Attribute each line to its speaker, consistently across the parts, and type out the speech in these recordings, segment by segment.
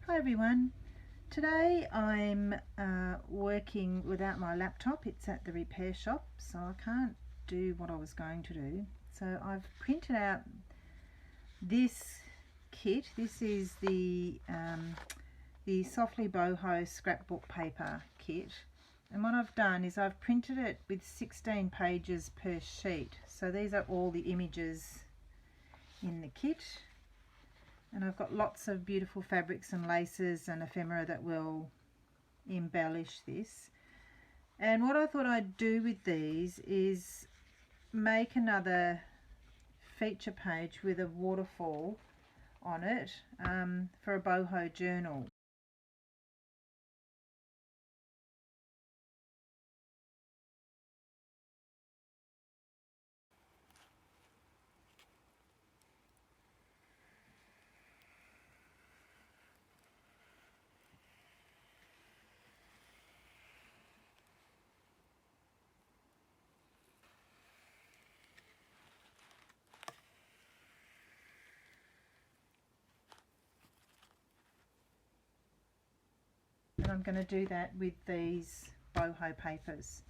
Speaker 1: Hi everyone. Today I'm working without my laptop. It's at the repair shop, so I can't do what I was going to do. So I've printed out this kit. This is the Softly Boho scrapbook paper kit. And what I've done is I've printed it with 16 pages per sheet. So these are all the images in the kit. And I've got lots of beautiful fabrics and laces and ephemera that will embellish this. And what I thought I'd do with these is make another feature page with a waterfall on it for a boho journal. And I'm going to do that with these boho papers.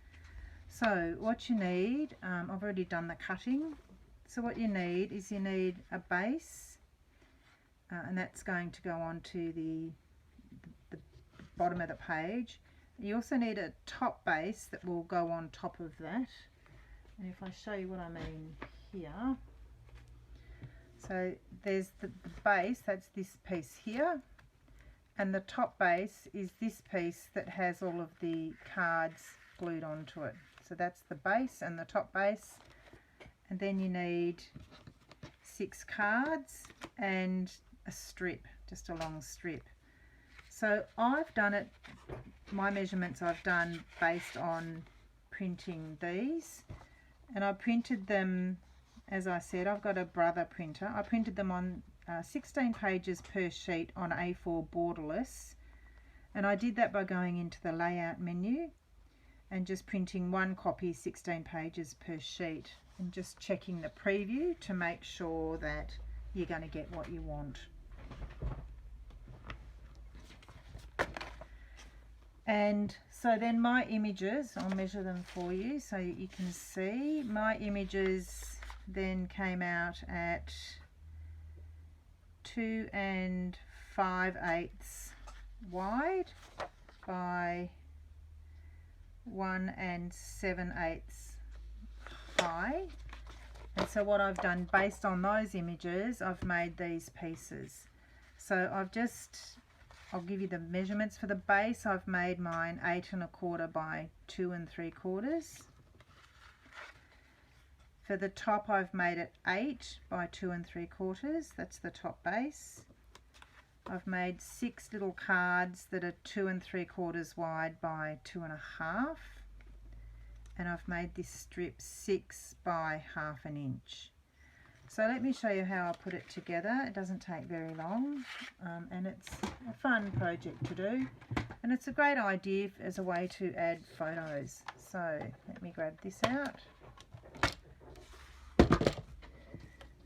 Speaker 1: So what you need, I've already done the cutting. So what you need is you need a base, and that's going to go on to the bottom of the page. You also need a top base that will go on top of that. And if I show you what I mean here, so there's the base, that's this piece here, and the top base is this piece that has all of the cards glued onto it. So that's the base and the top base, and then you need 6 cards and a strip, just a long strip. So I've done it, my measurements I've done based on printing these, and I printed them, as I said, I've got a Brother printer. I printed them on 16 pages per sheet on A4 borderless, and I did that by going into the layout menu and just printing one copy 16 pages per sheet and just checking the preview to make sure that you're going to get what you want. And so then my images, I'll measure them for you so you can see. My images then came out at 2 5/8 wide by 1 7/8 high. And so what I've done based on those images, I've made these pieces. So I'll give you the measurements for the base. I've made mine 8 1/4 by 2 3/4. For the top, I've made it 8 by 2 3/4. That's the top base. I've made 6 little cards that are 2 3/4 wide by 2 1/2. And I've made this strip 6 by 1/2 inch. So let me show you how I put it together. It doesn't take very long, and it's a fun project to do, and it's a great idea as a way to add photos. So let me grab this out.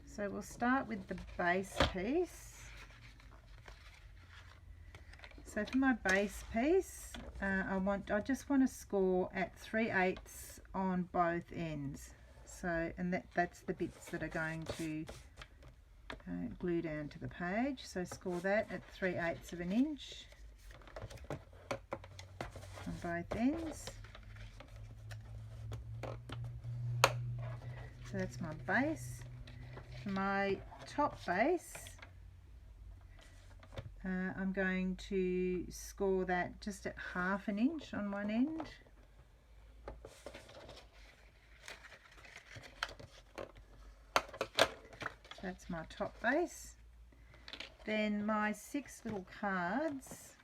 Speaker 1: So we'll start with the base piece. So for my base piece, I just want to score at 3/8 on both ends. So, and that's the bits that are going to glue down to the page. So score that at 3/8 of an inch on both ends. So that's my base. For my top base, I'm going to score that just at 1/2 inch on one end. That's my top base. Then my 6 little cards,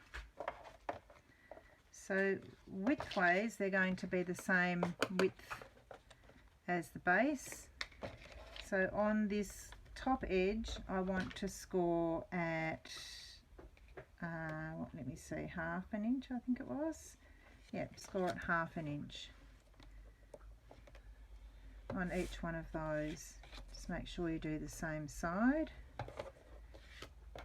Speaker 1: so widthways they're going to be the same width as the base. So on this top edge I want to score at let me see, 1/2 inch I think it was. Yep, score at 1/2 inch on each one of those. Just make sure you do the same side.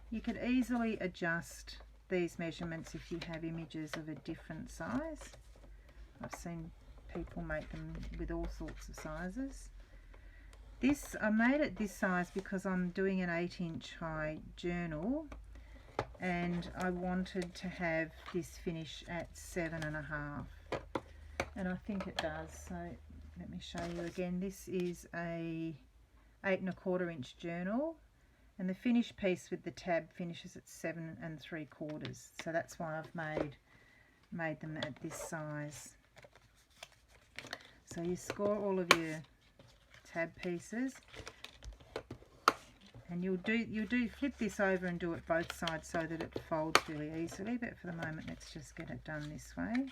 Speaker 1: You could easily adjust these measurements if you have images of a different size. I've seen people make them with all sorts of sizes. This, I made it this size because I'm doing an 8-inch high journal, and I wanted to have this finish at 7.5, and I think it does. So let me show you again. This is a 8.25 inch journal, and the finished piece with the tab finishes at 7 3/4. So that's why I've made them at this size. So you score all of your tab pieces, and you'll do flip this over and do it both sides so that it folds really easily, but for the moment let's just get it done this way.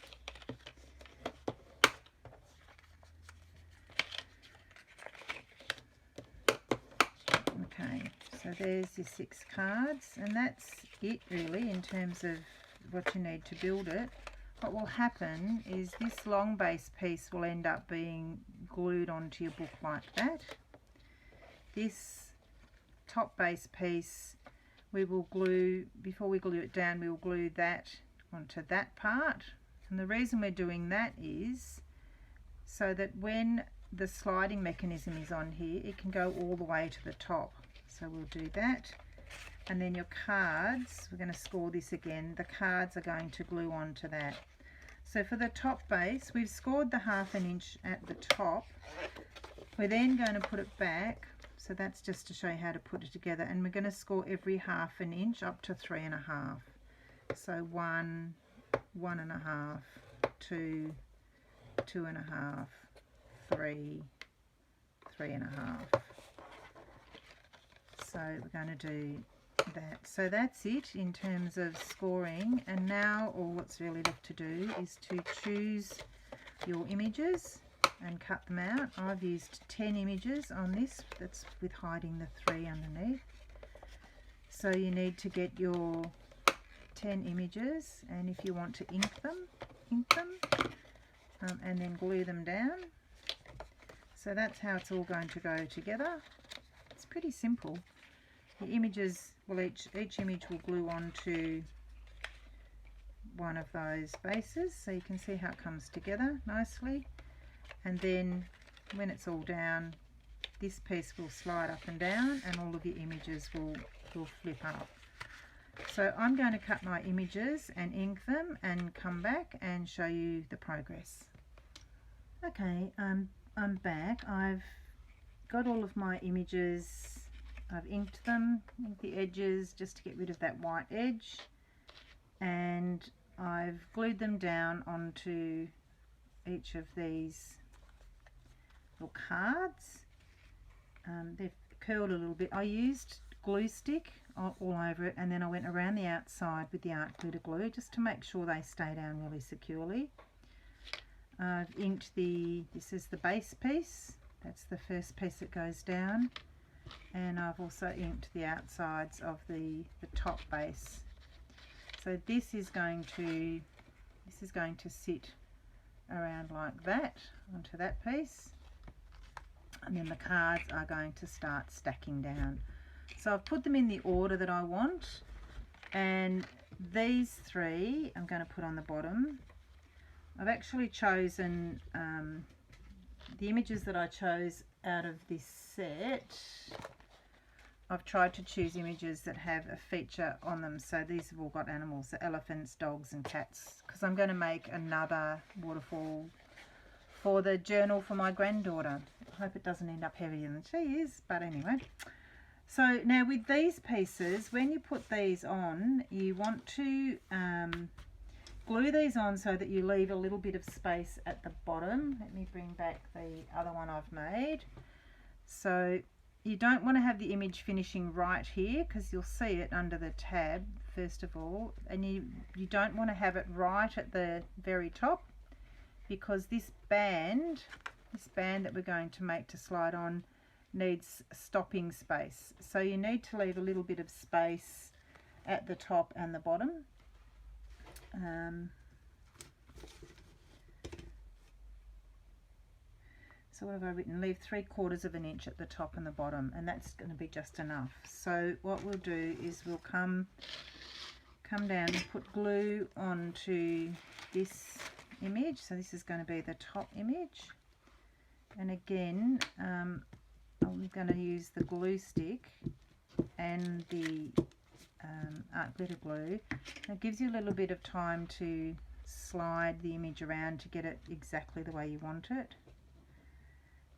Speaker 1: Okay, so there's your 6 cards, and that's it really in terms of what you need to build it. What will happen is this long base piece will end up being glued onto your book like that. This top base piece we will glue, before we glue it down, we will glue that onto that part. And the reason we're doing that is so that when the sliding mechanism is on here, it can go all the way to the top. So we'll do that. And then your cards, we're going to score this again, the cards are going to glue onto that. So for the top base, we've scored the 1/2 inch at the top. We're then going to put it back, so that's just to show you how to put it together, and we're going to score every 1/2 inch up to 3.5. So 1, 1.5, 2, 2.5, 3, 3.5. So we're going to do that. So that's it in terms of scoring, and now all what's really left to do is to choose your images and cut them out. I've used 10 images on this, that's with hiding the 3 underneath. So you need to get your 10 images, and if you want to ink them, and then glue them down. So that's how it's all going to go together. It's pretty simple. The images will each image will glue onto one of those bases, so you can see how it comes together nicely. And then when it's all down, this piece will slide up and down, and all of your images will flip up. So I'm going to cut my images and ink them and come back and show you the progress. Okay, I'm back. I've got all of my images. I've inked them, inked the edges just to get rid of that white edge, and I've glued them down onto each of these little cards. They've curled a little bit. I used glue stick all over it, and then I went around the outside with the art glitter glue just to make sure they stay down really securely. I've inked this is the base piece, that's the first piece that goes down. And I've also inked the outsides of the top base. So this is going to sit around like that onto that piece, and then the cards are going to start stacking down. So I've put them in the order that I want, and these 3 I'm going to put on the bottom. I've actually chosen the images that I chose out of this set. I've tried to choose images that have a feature on them, so these have all got animals, so elephants, dogs and cats, because I'm going to make another waterfall for the journal for my granddaughter. I hope it doesn't end up heavier than she is, but anyway. So now with these pieces, when you put these on, you want to glue these on so that you leave a little bit of space at the bottom. Let me bring back the other one I've made. So you don't want to have the image finishing right here, because you'll see it under the tab first of all, and you don't want to have it right at the very top, because this band that we're going to make to slide on needs stopping space. So you need to leave a little bit of space at the top and the bottom. So what have I written? Leave 3/4 inch at the top and the bottom, and that's going to be just enough. So what we'll do is we'll come come down and put glue onto this image. So this is going to be the top image. And again, I'm going to use the glue stick and the art glitter glue. It gives you a little bit of time to slide the image around to get it exactly the way you want it.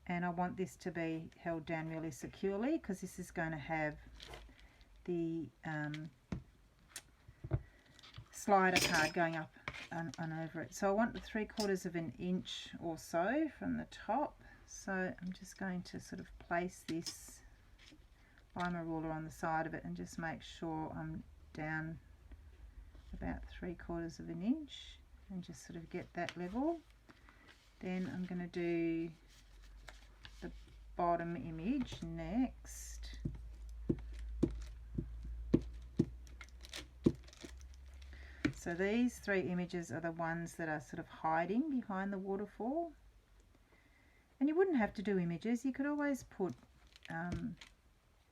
Speaker 1: And I want this to be held down really securely because this is going to have the slider card going up and over it. So I want 3/4 of an inch or so from the top. So I'm just going to sort of place this by my ruler on the side of it and just make sure I'm down about 3/4 of an inch and just sort of get that level. Then I'm going to do the bottom image next. So these 3 images are the ones that are sort of hiding behind the waterfall. And you wouldn't have to do images, you could always put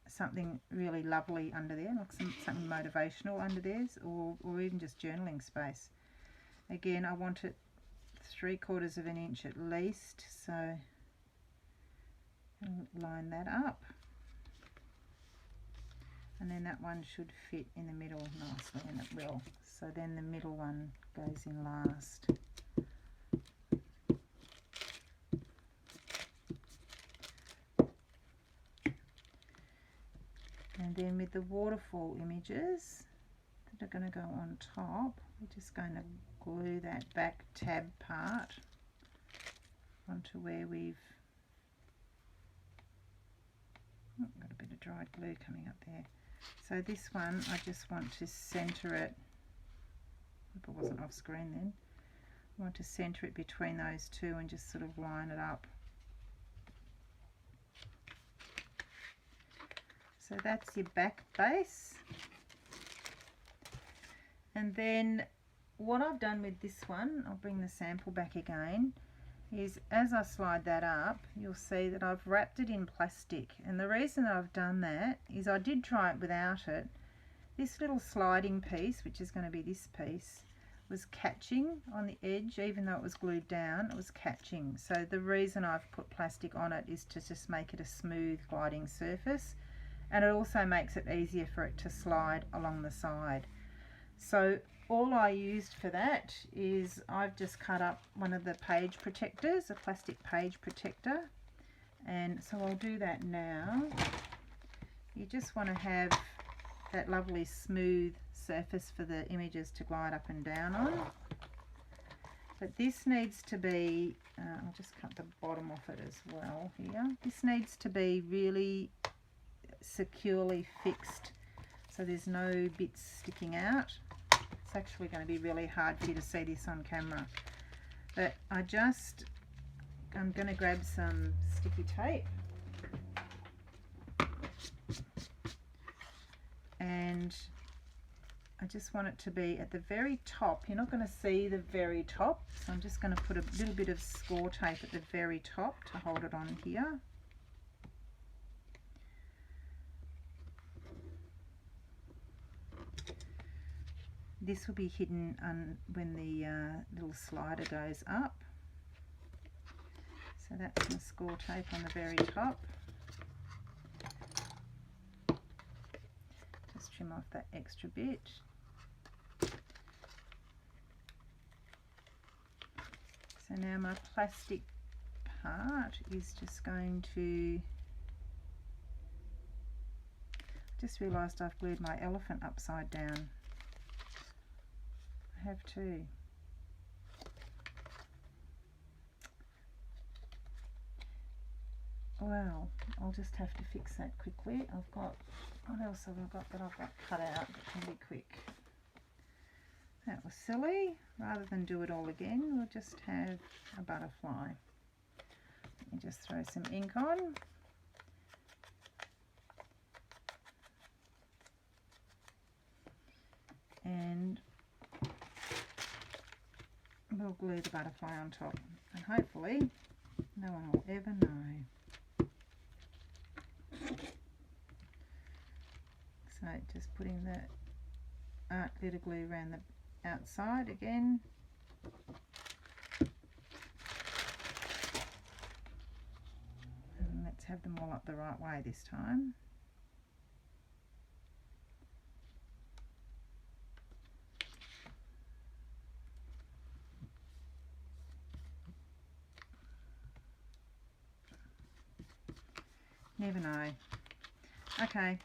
Speaker 1: something really lovely under there, like something motivational under theirs, or even just journaling space. Again, I want it 3/4 of an inch at least, so I'll line that up. And then that one should fit in the middle nicely, and it will. So then the middle one goes in last. And then with the waterfall images that are going to go on top, we're just going to glue that back tab part onto where we've got a bit of dried glue coming up there. So this one, I just want to centre it. Hope it wasn't off screen then. I want to centre it between those two and just sort of line it up. So that's your back base. And then what I've done with this one, I'll bring the sample back again, is as I slide that up, you'll see that I've wrapped it in plastic. And the reason that I've done that is I did try it without it. This little sliding piece, which is going to be this piece, was catching on the edge. Even though it was glued down, it was catching. So the reason I've put plastic on it is to just make it a smooth gliding surface. And it also makes it easier for it to slide along the side. So all I used for that is I've just cut up one of the page protectors, a plastic page protector, and so I'll do that now. You just want to have that lovely smooth surface for the images to glide up and down on. But this needs to be, I'll just cut the bottom off it as well here. This needs to be really securely fixed so there's no bits sticking out. It's actually going to be really hard for you to see this on camera, but I'm going to grab some sticky tape and I just want it to be at the very top. You're not going to see the very top, so I'm just going to put a little bit of score tape at the very top to hold it on here. This will be hidden when the little slider goes up. So that's my score tape on the very top. Just trim off that extra bit. So now my plastic part is just going to... Just realised I've glued my elephant upside down. I have too. Well, I'll just have to fix that quickly. I've got, what else have I got that I've got cut out that can be quick? That was silly. Rather than do it all again, we'll just have a butterfly. Let me just throw some ink on. And we'll glue the butterfly on top, and hopefully no one will ever know. So just putting the art glitter glue around the outside again. And let's have them all up the right way this time. Never know. Okay.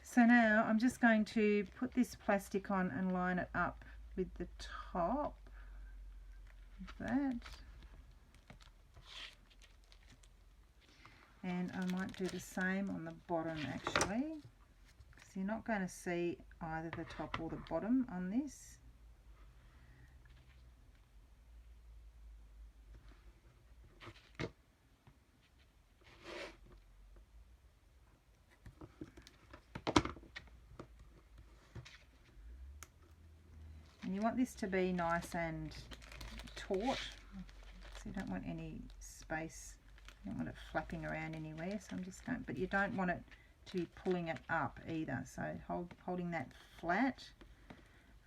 Speaker 1: So now I'm just going to put this plastic on and line it up with the top of that. And I might do the same on the bottom actually, because you're not going to see either the top or the bottom on this. And you want this to be nice and taut, so you don't want any space, you don't want it flapping around anywhere, so I'm just going, but you don't want it to be pulling it up either, so holding that flat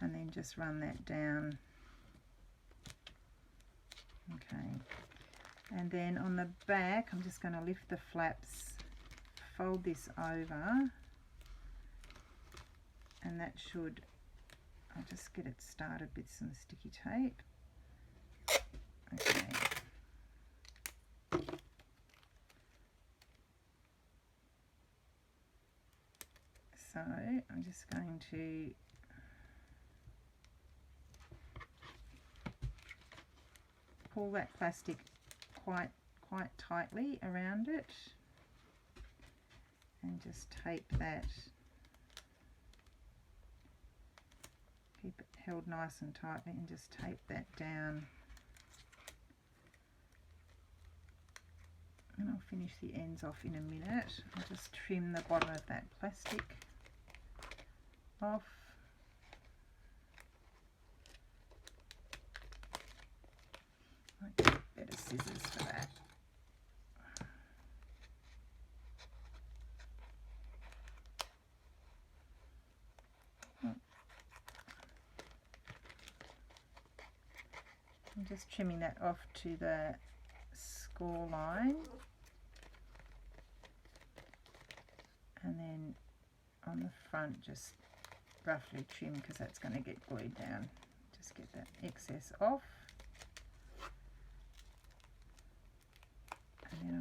Speaker 1: and then just run that down. Okay, and then on the back I'm just going to lift the flaps, fold this over, and that should, I'll just get it started with some sticky tape. Okay. So I'm just going to pull that plastic quite tightly around it and just tape that. Keep it held nice and tightly and just tape that down. And I'll finish the ends off in a minute. I'll just trim the bottom of that plastic off. Might get better scissors for that. I'm just trimming that off to the score line, and then on the front just roughly trim, because that's going to get glued down. Just get that excess off, and then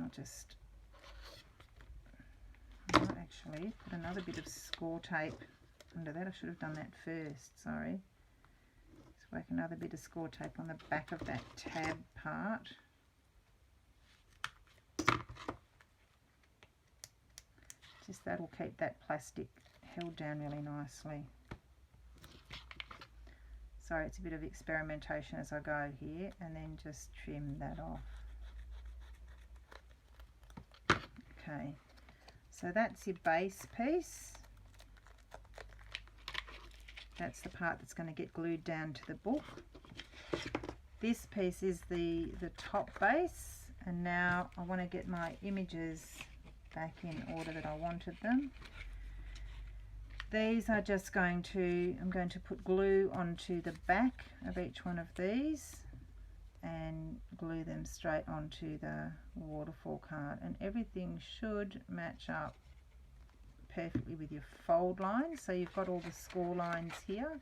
Speaker 1: I might actually put another bit of score tape under that. I should have done that first, sorry. Whack another bit of score tape on the back of that tab part. Just that'll keep that plastic held down really nicely. Sorry, it's a bit of experimentation as I go here, and then just trim that off. Okay, so that's your base piece. That's the part that's going to get glued down to the book. This piece is the top base, and now I want to get my images back in order that I wanted them. These are just I'm going to put glue onto the back of each one of these and glue them straight onto the waterfall card, and everything should match up perfectly with your fold lines. So you've got all the score lines here.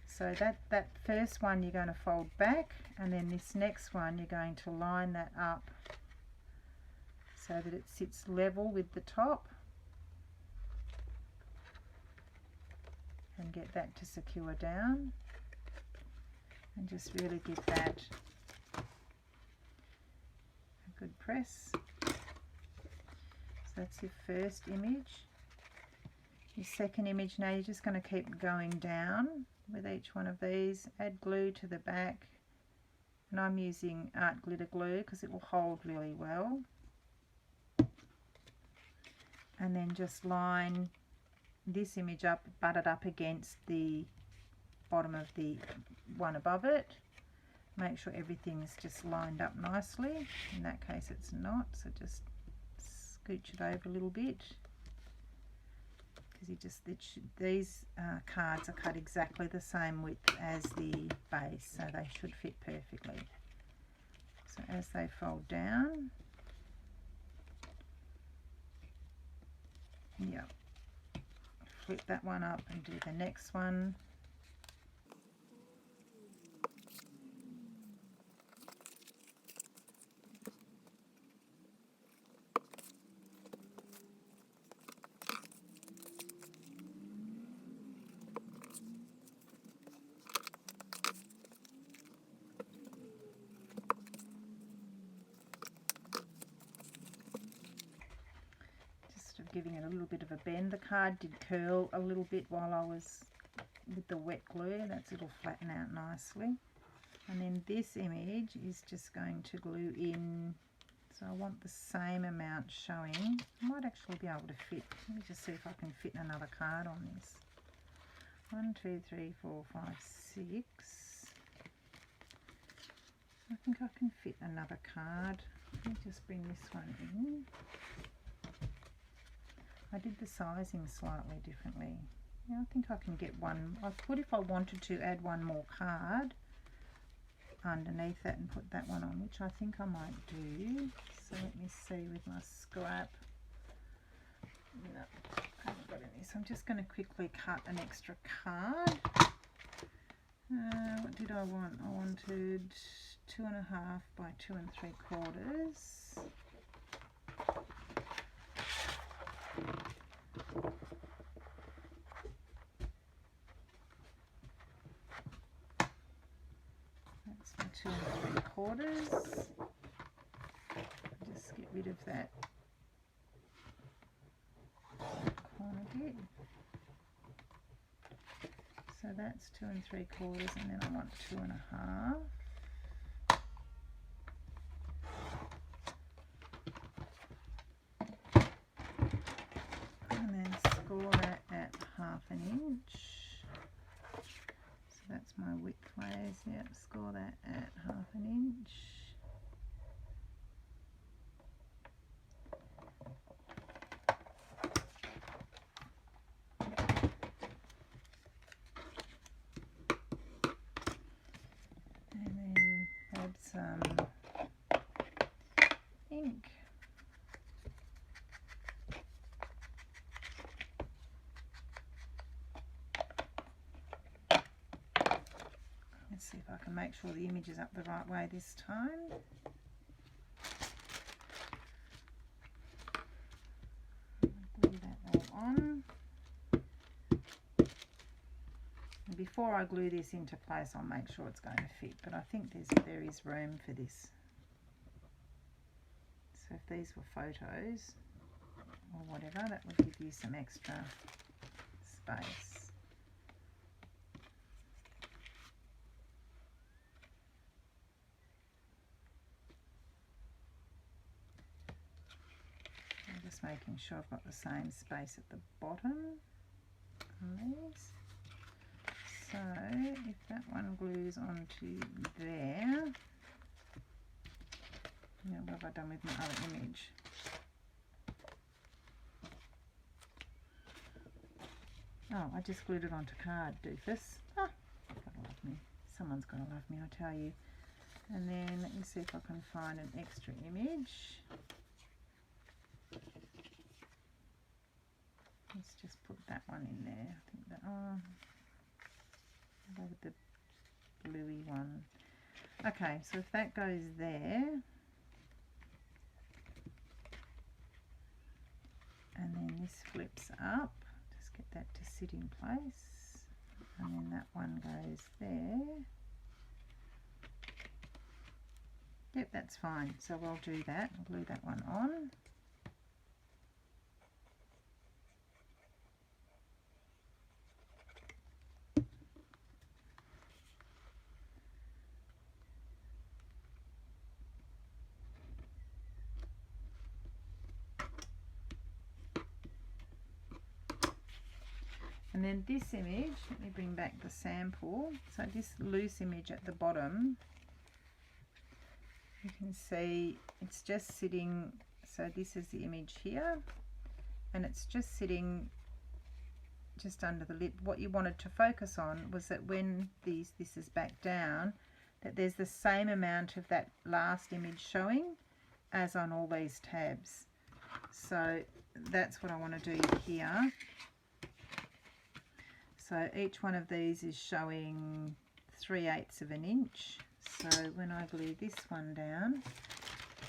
Speaker 1: So that first one you're going to fold back, and then this next one you're going to line that up so that it sits level with the top, and get that to secure down, and just really give that a good press. So that's your first image. Your second image, now you're just going to keep going down with each one of these. Add glue to the back, and I'm using art glitter glue because it will hold really well. And then just line this image up, butt it up against the bottom of the one above it. Make sure everything's just lined up nicely. In that case it's not, so just scooch it over a little bit. because these cards are cut exactly the same width as the base, so they should fit perfectly. So as they fold down, yep, flip that one up and do the next one. Giving it a little bit of a bend. The card did curl a little bit while I was with the wet glue. It'll flatten out nicely. And then this image is just going to glue in, so I want the same amount showing. I might actually be able to fit, let me just see if I can fit another card on this. 1, 2, 3, 4, 5, 6. I think I can fit another card. Let me just bring this one in. I did the sizing slightly differently. Yeah, I think I can get one. I could, if I wanted to, add one more card underneath that and put that one on, which I think I might do. So let me see with my scrap. No, I haven't got any. So I'm just going to quickly cut an extra card. What did I want? I wanted 2.5 by 2 3/4. That's my 2 3/4. Just get rid of that corner bit. So that's 2 3/4, and then I want 2.5. And then score that at 1/2 inch. So that's my widthways. Yep, score that at 1/2 inch. Some ink. Let's see if I can make sure the image is up the right way this time. Glue that all on. And before I glue this into place, I'll make sure it's going to fit, but I think there is room for this. So if these were photos or whatever, that would give you some extra space. I'm just making sure I've got the same space at the bottom on these. So if that one glues onto there, now what have I done with my other image? Oh, I just glued it onto card, doofus. Ah, gotta love me. Someone's gotta love me, I tell you. And then let me see if I can find an extra image. Let's just put that one in there. I think that, oh, I'll go with the bluey one. Okay, so if that goes there, and then this flips up, just get that to sit in place, and then that one goes there. Yep, that's fine. So I'll do that. I'll glue that one on. And then this image, let me bring back the sample. So this loose image at the bottom, you can see it's just sitting, so this is the image here, and it's just sitting just under the lip. What you wanted to focus on was that when this is back down, that there's the same amount of that last image showing as on all these tabs. So that's what I want to do here. So each one of these is showing 3/8 of an inch. So when I glue this one down,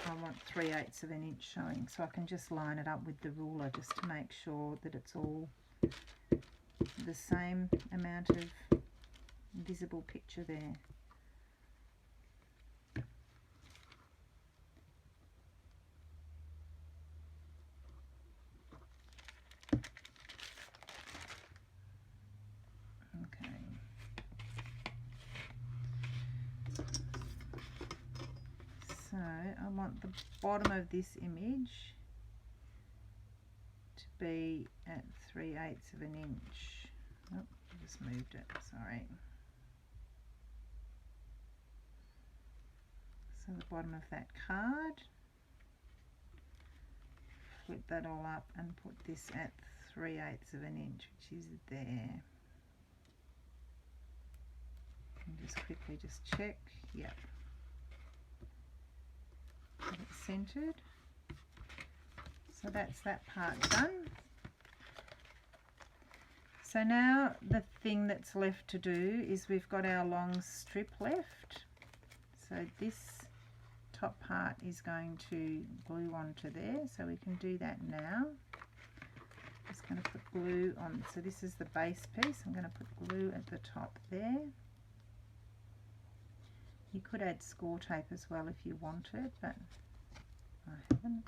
Speaker 1: I want 3/8 of an inch showing. So I can just line it up with the ruler just to make sure that it's all the same amount of visible picture there. So I want the bottom of this image to be at 3/8 of an inch. Oh, I just moved it, sorry. So the bottom of that card, flip that all up and put this at 3/8 of an inch, which is there. And just quickly just check, yep. Get it centered. So that's that part done. So now the thing that's left to do is we've got our long strip left. So this top part is going to glue onto there, so we can do that now. Just going to put glue on. So this is the base piece. I'm going to put glue at the top there. You could add score tape as well if you wanted, but I haven't.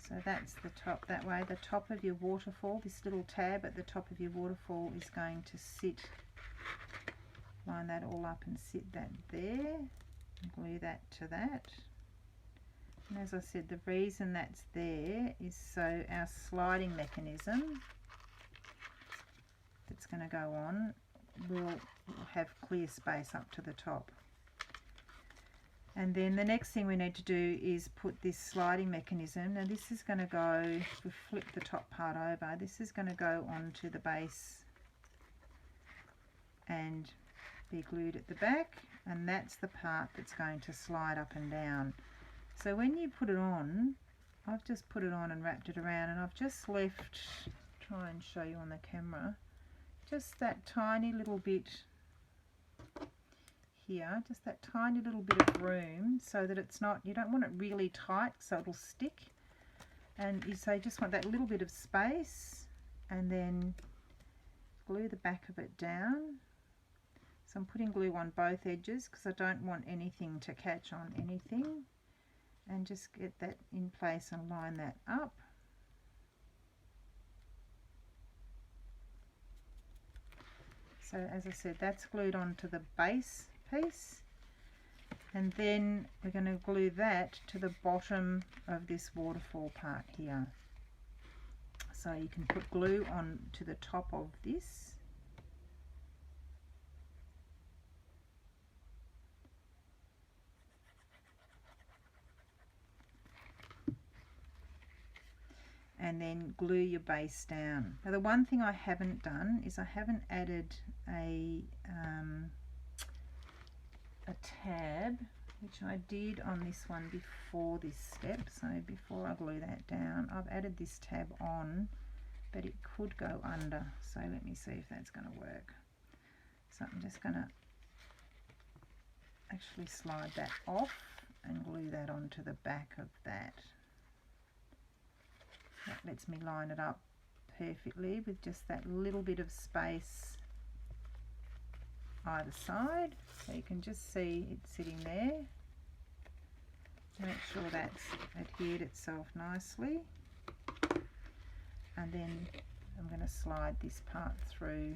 Speaker 1: So that's the top that way. The top of your waterfall, this little tab at the top of your waterfall is going to sit, line that all up and sit that there, and glue that to that. And as I said, the reason that's there is so our sliding mechanism that's going to go on will have clear space up to the top. And then the next thing we need to do is put this sliding mechanism. Now this is going to go, if we flip the top part over, this is going to go onto the base and be glued at the back, and that's the part that's going to slide up and down. So when you put it on, I've just put it on and wrapped it around, and I've just left, try and show you on the camera, just that tiny little bit here, just that tiny little bit of room, so that it's not, you don't want it really tight so it'll stick, and you say just want that little bit of space, and then glue the back of it down. So I'm putting glue on both edges because I don't want anything to catch on anything, and just get that in place and line that up. So as I said, that's glued onto the base piece, and then we're going to glue that to the bottom of this waterfall part here. So you can put glue on to the top of this, and then glue your base down. Now the one thing I haven't done is I haven't added a tab, which I did on this one before this step. So before I glue that down, I've added this tab on, but it could go under. So let me see if that's going to work. So I'm just going to actually slide that off and glue that onto the back of that. That lets me line it up perfectly with just that little bit of space either side. So you can just see it sitting there. Make sure that's adhered itself nicely. And then I'm going to slide this part through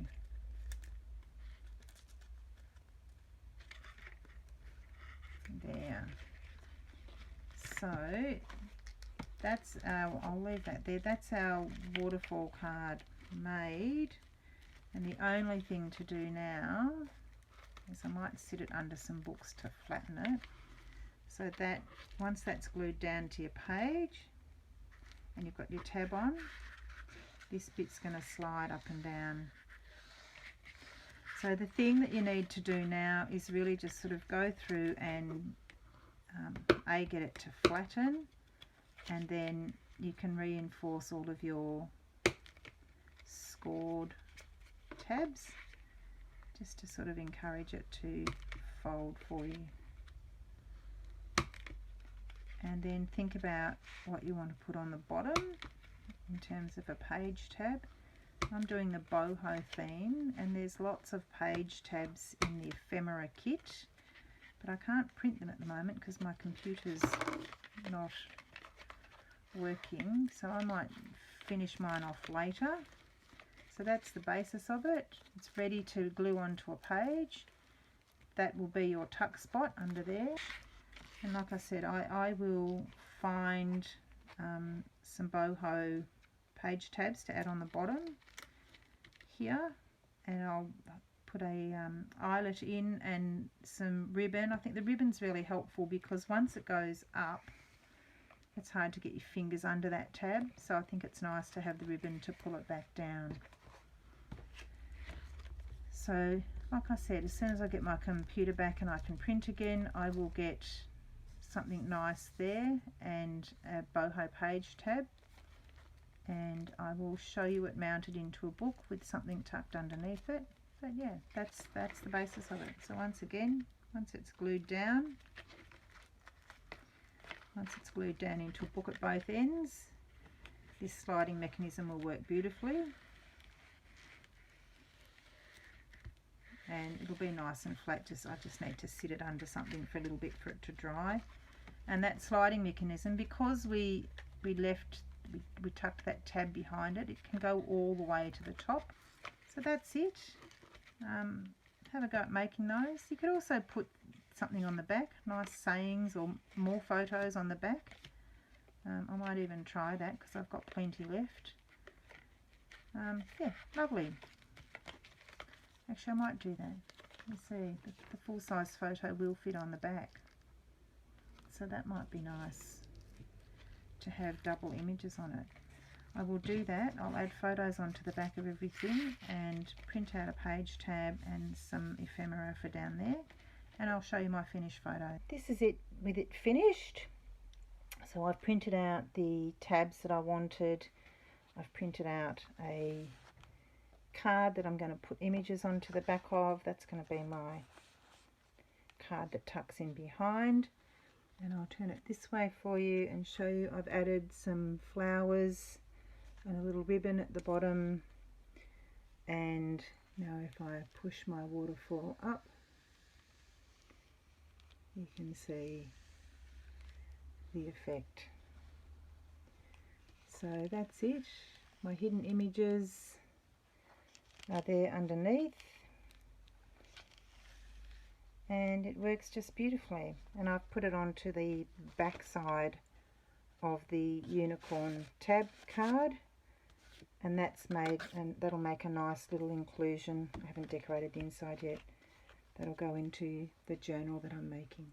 Speaker 1: there. So that's our, I'll leave that there, that's our waterfall card made, and the only thing to do now is I might sit it under some books to flatten it, so that once that's glued down to your page and you've got your tab on, this bit's going to slide up and down. So the thing that you need to do now is really just sort of go through and get it to flatten, and then you can reinforce all of your scored tabs just to sort of encourage it to fold for you. And then think about what you want to put on the bottom in terms of a page tab. I'm doing the boho theme, and there's lots of page tabs in the ephemera kit, but I can't print them at the moment because my computer's not working, so I might finish mine off later. So that's the basis of it. It's ready to glue onto a page. That will be your tuck spot under there. And like I said, I will find some boho page tabs to add on the bottom here, and I'll put a eyelet in and some ribbon. I think the ribbon's really helpful because once it goes up, it's hard to get your fingers under that tab, so I think it's nice to have the ribbon to pull it back down. So like I said, as soon as I get my computer back and I can print again, I will get something nice there and a boho page tab, and I will show you it mounted into a book with something tucked underneath it. But yeah, that's the basis of it. So once again, once it's glued down into a book at both ends, this sliding mechanism will work beautifully, and it'll be nice and flat. I just need to sit it under something for a little bit for it to dry. And that sliding mechanism, because we tucked that tab behind it, it can go all the way to the top. So that's it. Have a go at making those. You could also put something on the back, nice sayings or more photos on the back. I might even try that because I've got plenty left. Yeah, lovely. Actually, I might do that. Let's see, the full-size photo will fit on the back, so that might be nice to have double images on it. I will do that. I'll add photos onto the back of everything and print out a page tab and some ephemera for down there, and I'll show you my finished photo. This is it with it finished. So I've printed out the tabs that I wanted. I've printed out a card that I'm going to put images onto the back of. That's going to be my card that tucks in behind. And I'll turn it this way for you and show you I've added some flowers and a little ribbon at the bottom. And now if I push my waterfall up, you can see the effect. So that's it. My hidden images are there underneath, and it works just beautifully. And I've put it onto the back side of the unicorn tab card, and that'll make a nice little inclusion. I haven't decorated the inside yet. That'll go into the journal that I'm making.